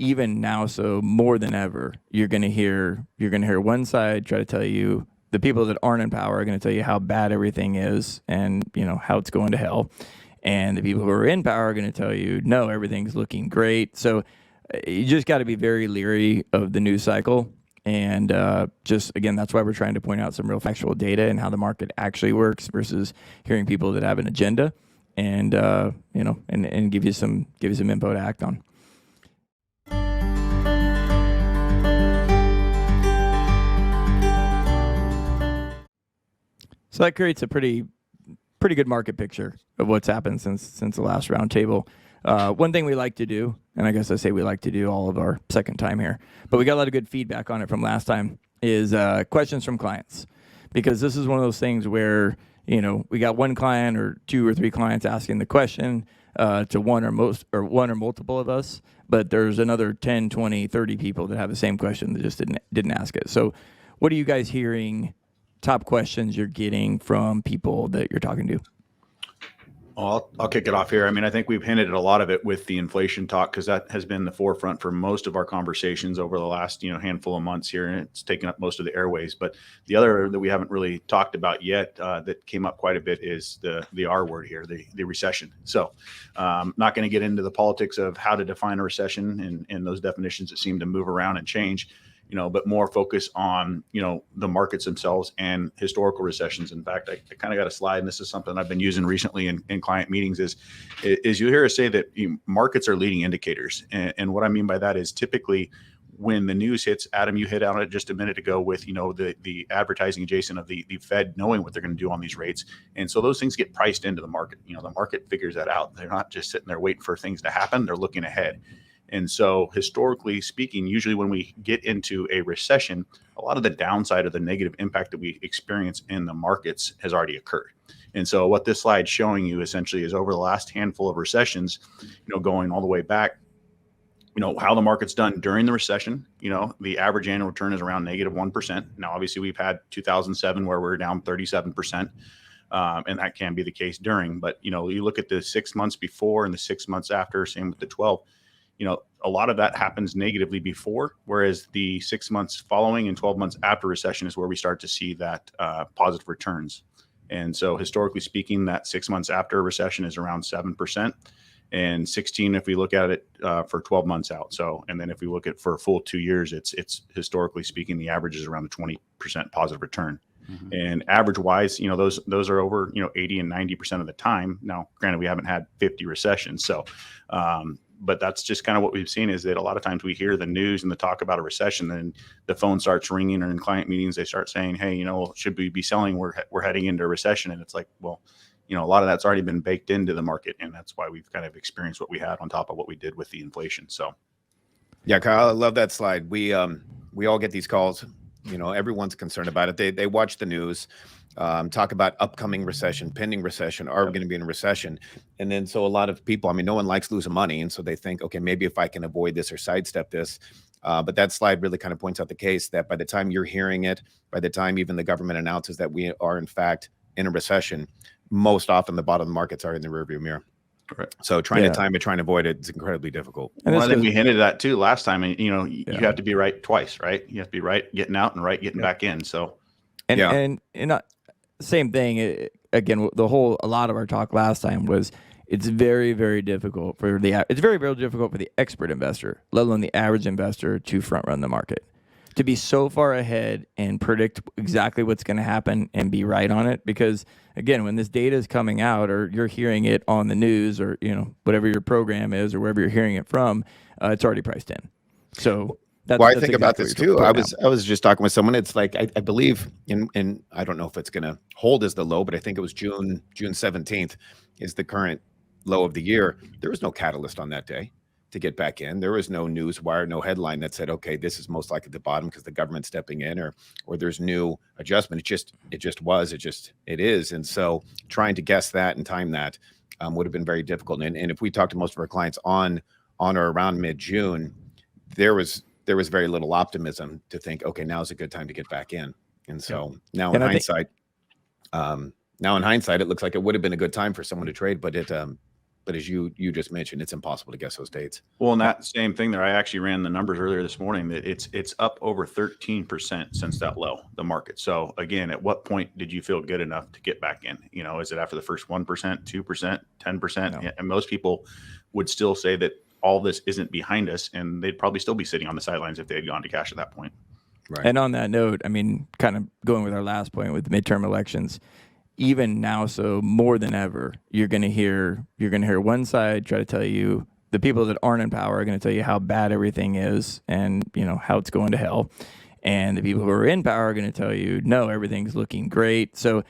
even now, so more than ever, you're going to hear one side try to tell you, the people that aren't in power are going to tell you how bad everything is and, how it's going to hell. And the people who are in power are going to tell you, no, everything's looking great. So you just got to be very leery of the news cycle. And again, that's why we're trying to point out some real factual data and how the market actually works versus hearing people that have an agenda, and and give you some info to act on. So that creates a pretty good market picture of what's happened since the last roundtable. One thing we like to do, and I guess I say we like to do all of our second time here, but we got a lot of good feedback on it from last time, is questions from clients. Because this is one of those things where, we got one client or two or three clients asking the question to one or multiple of us, but there's another 10, 20, 30 people that have the same question that just didn't ask it. So what are you guys hearing, top questions you're getting from people that you're talking to? Well, I'll kick it off here. I mean, I think we've hinted at a lot of it with the inflation talk, because that has been the forefront for most of our conversations over the last, handful of months here, and it's taken up most of the airways. But the other that we haven't really talked about yet that came up quite a bit is the R word here, the recession. So not going to get into the politics of how to define a recession and those definitions that seem to move around and change. But more focus on, the markets themselves and historical recessions. In fact, I kind of got a slide, and this is something I've been using recently in client meetings is you hear us say that markets are leading indicators. And what I mean by that is typically when the news hits, Adam, you hit on it just a minute ago with, the advertising adjacent of the Fed knowing what they're going to do on these rates. And so those things get priced into the market. The market figures that out. They're not just sitting there waiting for things to happen. They're looking ahead. And so historically speaking, usually when we get into a recession, a lot of the downside or the negative impact that we experience in the markets has already occurred. And so what this slide is showing you essentially is over the last handful of recessions, going all the way back, how the market's done during the recession. The average annual return is around -1%. Now, obviously, we've had 2007 where we're down 37%. And that can be the case during. But, you look at the 6 months before and the 6 months after, same with the 12. A lot of that happens negatively before, whereas the 6 months following and 12 months after recession is where we start to see that positive returns. And so historically speaking, that 6 months after a recession is around 7%, and 16 if we look at it for 12 months out. So, and then if we look at for a full 2 years, it's historically speaking, the average is around the 20% positive return. Mm-hmm. And average wise, those are over, 80 and 90% of the time. Now, granted, we haven't had 50 recessions. So, but that's just kind of what we've seen, is that a lot of times we hear the news and the talk about a recession, and the phone starts ringing, or in client meetings, they start saying, hey, should we be selling? We're heading into a recession. And it's like, well, a lot of that's already been baked into the market. And that's why we've kind of experienced what we had on top of what we did with the inflation. So. Yeah, Kyle, I love that slide. We all get these calls. Everyone's concerned about it. They watch the news, talk about upcoming recession, pending recession, are we going to be in a recession? And then so a lot of people, no one likes losing money. And so they think, okay, maybe if I can avoid this or sidestep this. But that slide really kind of points out the case that by the time you're hearing it, by the time even the government announces that we are in fact in a recession, most often the bottom markets are in the rearview mirror. Correct. So trying to time it, trying to avoid it, it's incredibly difficult. And I think we hinted at that too last time. And, you have to be right twice, right? You have to be right getting out and right getting back in. So, and same thing. Again, a lot of our talk last time was it's very, very difficult for the expert investor, let alone the average investor, to front run the market. To be so far ahead and predict exactly what's going to happen and be right on it. Because again, when this data is coming out, or you're hearing it on the news, or whatever your program is, or wherever you're hearing it from, it's already priced in. So that's I think about this too. I was just talking with someone. It's like I believe in I don't know if it's going to hold as the low, but I think it was June 17th is the current low of the year. There was no catalyst on that day to get back in. There was no news wire, no headline that said, okay, this is most likely the bottom because the government's stepping in, or there's new adjustment. It is. And so trying to guess that and time that would have been very difficult. And if we talked to most of our clients on or around mid-June, there was very little optimism to think, okay, now's a good time to get back in. And so now in hindsight, it looks like it would have been a good time for someone to trade, but But as you just mentioned, it's impossible to guess those dates. Well, and that same thing there, I actually ran the numbers earlier this morning that it's up over 13% since that low, the market. So again, at what point did you feel good enough to get back in? You know, is it after the first 1%, 2%, 10%? No. And most people would still say that all this isn't behind us, and they'd probably still be sitting on the sidelines if they had gone to cash at that point. Right. And on that note, I mean, kind of going with our last point with the midterm elections, even now, so more than ever, you're going to hear one side try to tell you, the people that aren't in power are going to tell you how bad everything is and, you know, how it's going to hell. And the people who are in power are going to tell you, no, everything's looking great. So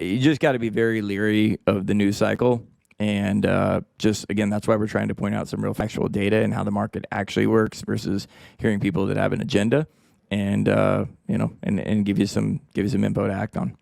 you just got to be very leery of the news cycle. And just, again, that's why we're trying to point out some real factual data and how the market actually works versus hearing people that have an agenda and, you know, and give you some info to act on.